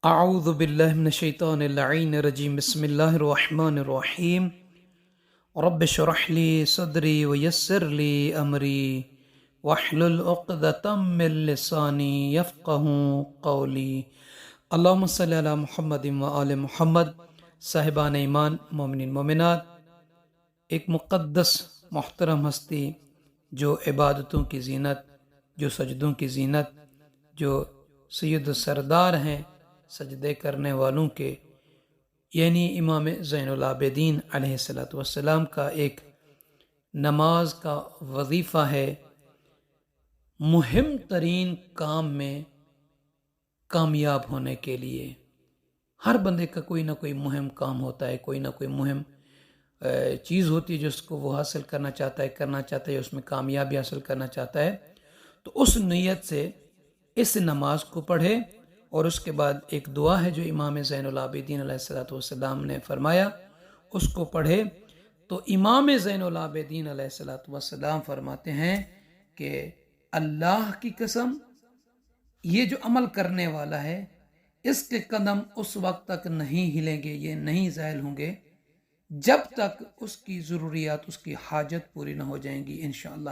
اعوذ باللہ من الشیطان اللعین الرجیم بسم اللہ الرحمن الرحیم رب اشرح لی صدری ویسر لی امری واحلل عقدۃ من لسانی یفقہوا قولی اللہم صلی علی محمد وآل محمد۔ صاحبان ایمان، مومنین مومنات، ایک مقدس محترم ہستی جو عبادتوں کی زینت، جو سجدوں کی زینت، جو سید و سردار ہیں سجدے کرنے والوں کے، یعنی امام زین العابدین علیہ السلام کا ایک نماز کا وظیفہ ہے۔ مہم ترین کام میں کامیاب ہونے کے لیے ہر بندے کا کوئی نہ کوئی مہم کام ہوتا ہے، کوئی نہ کوئی مہم چیز ہوتی ہے جو اس کو وہ حاصل کرنا چاہتا ہے، اس میں کامیابی حاصل کرنا چاہتا ہے۔ تو اس نیت سے اس نماز کو پڑھے، اور اس کے بعد ایک دعا ہے جو امام زین العابدین علیہ السلام نے فرمایا، اس کو پڑھے۔ تو امام زین العابدین علیہ السلام فرماتے ہیں کہ اللہ کی قسم، یہ جو عمل کرنے والا ہے اس کے قدم اس وقت تک نہیں ہلیں گے، یہ نہیں زائل ہوں گے جب تک اس کی ضروریات، اس کی حاجت پوری نہ ہو جائیں گی انشاءاللہ۔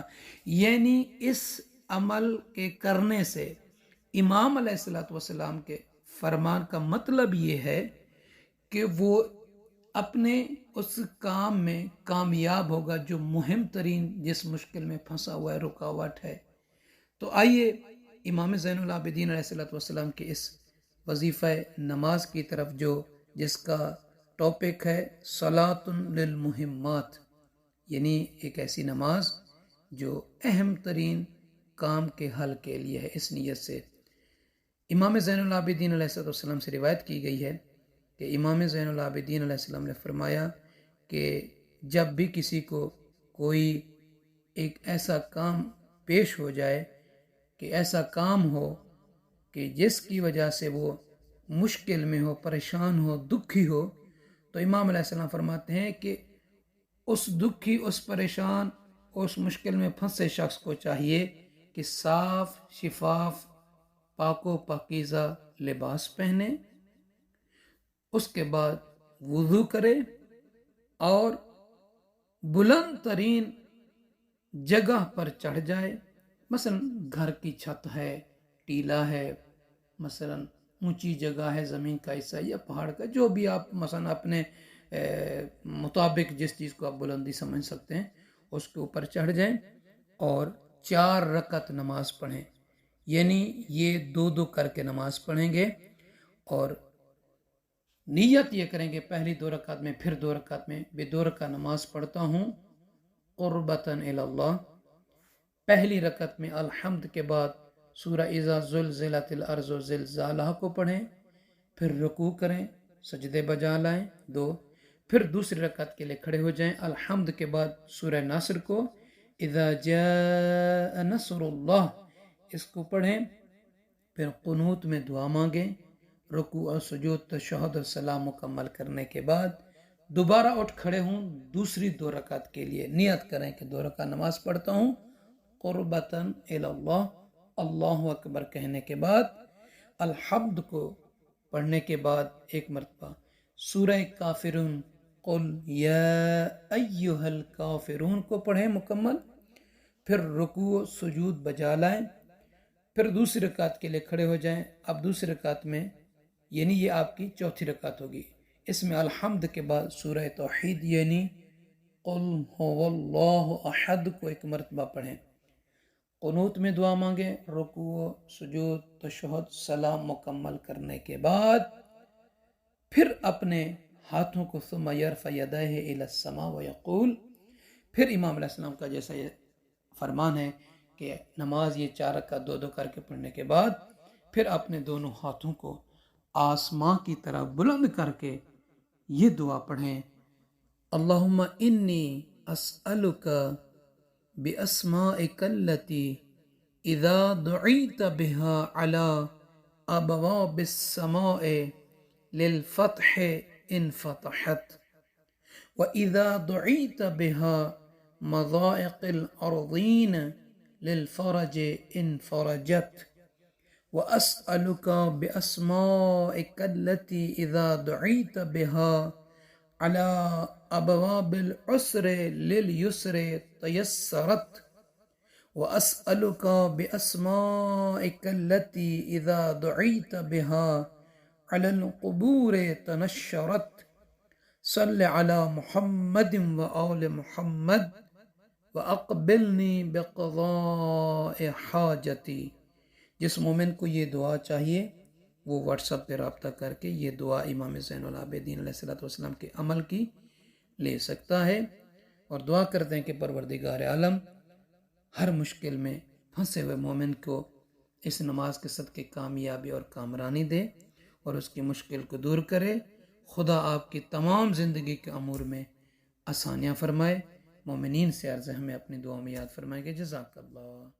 یعنی اس عمل کے کرنے سے امام علیہ السلام کے فرمان کا مطلب یہ ہے کہ وہ اپنے اس کام میں کامیاب ہوگا جو مہم ترین، جس مشکل میں پھنسا ہوا ہے، رکاوٹ ہے۔ تو آئیے امام زین العابدین علیہ السلام کے اس وظیفہ نماز کی طرف، جس کا ٹاپک ہے صلاۃ للمہمات، یعنی ایک ایسی نماز جو اہم ترین کام کے حل کے لیے ہے۔ اس نیت سے امام زین العابدین علیہ السلام سے روایت کی گئی ہے کہ امام زین العابدین علیہ السلام نے فرمایا کہ جب بھی کسی کو کوئی ایک ایسا کام پیش ہو جائے، کہ ایسا کام ہو کہ جس کی وجہ سے وہ مشکل میں ہو، پریشان ہو، دکھی ہو، تو امام علیہ السلام فرماتے ہیں کہ اس دکھی، اس پریشان، اس مشکل میں پھنسے شخص کو چاہیے کہ صاف شفاف پاک و پاکیزہ لباس پہنے، اس کے بعد وضو کرے اور بلند ترین جگہ پر چڑھ جائے۔ مثلا گھر کی چھت ہے، ٹیلا ہے، مثلا اونچی جگہ ہے، زمین کا حصہ یا پہاڑ کا، جو بھی آپ مثلا اپنے مطابق جس چیز کو آپ بلندی سمجھ سکتے ہیں، اس کے اوپر چڑھ جائیں اور 4 رکعت نماز پڑھیں۔ یعنی یہ 2 کر کے نماز پڑھیں گے، اور نیت یہ کریں گے پہلی 2 رکعت میں، پھر 2 رکعت میں، 2 رکعت نماز پڑھتا ہوں قربتاً الی اللہ۔ پہلی رکعت میں الحمد کے بعد سورہ اذا زلزلت الارض زلزالہا کو پڑھیں، پھر رکوع کریں، سجدے بجا لائیں 2، پھر دوسری رکعت کے لیے کھڑے ہو جائیں، الحمد کے بعد سورہ نصر کو، اذا جاء نصر اللہ، اس کو پڑھیں، پھر قنوت میں دعا مانگیں، رکوع اور سجود تشہد اور سلام مکمل کرنے کے بعد دوبارہ اٹھ کھڑے ہوں دوسری 2 رکعت کے لیے۔ نیت کریں کہ 2 رکعت نماز پڑھتا ہوں قربتاً الی اللہ، اللہ اکبر کہنے کے بعد الحمد کو پڑھنے کے بعد ایک مرتبہ سورہ کافرون، قل یا ایہا الکافرون کو پڑھیں مکمل، پھر رکوع سجود بجا لائیں، پھر دوسری رکعت کے لیے کھڑے ہو جائیں۔ اب دوسری رکعت میں، یعنی یہ آپ کی چوتھی رکعت ہوگی، اس میں الحمد کے بعد سورہ توحید یعنی قل هو اللہ احد کو ایک مرتبہ پڑھیں، قنوت میں دعا مانگیں، رکوع سجود تشہد سلام مکمل کرنے کے بعد پھر اپنے ہاتھوں کو ثم یرفع یدیہ الی السماء ویقول، پھر امام علیہ السلام کا جیسا یہ فرمان ہے کہ نماز یہ 4 رکعت 2 کر کے پڑھنے کے بعد پھر اپنے دونوں ہاتھوں کو آسمان کی طرف بلند کر کے یہ دعا پڑھیں، اللہم انی اسألک باسمائک التی اذا دعیت بها علی ابواب السماء للفتح انفتحت، وَإِذَا دُعِيتَ بِهَا مَضَائِقِ الْأَرْضِينَ لِلْفَرَجِ انْفَرَجَتْ، وَأَسْأَلُكَ بِأَسْمَائِكَ الَّتِي إِذَا دُعِيتَ بِهَا عَلَى أَبْوَابِ الْعُسْرِ لِلْيُسْرِ تَيَسَّرَتْ وَأَسْأَلُكَ بِأَسْمَائِكَ الَّتِي إِذَا دُعِيتَ بِهَا عَلَى الْقُبُورِ تَنَشَّرَتْ صَلِّ عَلَى مُحَمَّدٍ وَآلِ مُحَمَّدٍ وَأَقْبِلْنِي بِقَضَاءِ حَاجَتِي۔ جس مومن کو یہ دعا چاہیے وہ واٹس ایپ پہ رابطہ کر کے یہ دعا امام زین العابدین علیہ السلام کے عمل کی لے سکتا ہے، اور دعا کرتے ہیں کہ پروردگار عالم ہر مشکل میں پھنسے ہوئے مومن کو اس نماز کے صدقے کامیابی اور کامرانی دے اور اس کی مشکل کو دور کرے۔ خدا آپ کی تمام زندگی کے امور میں آسانیاں فرمائے۔ مومنین سے عرض ہے ہمیں اپنی دعاؤں میں یاد فرمائے گے۔ جزاک اللہ۔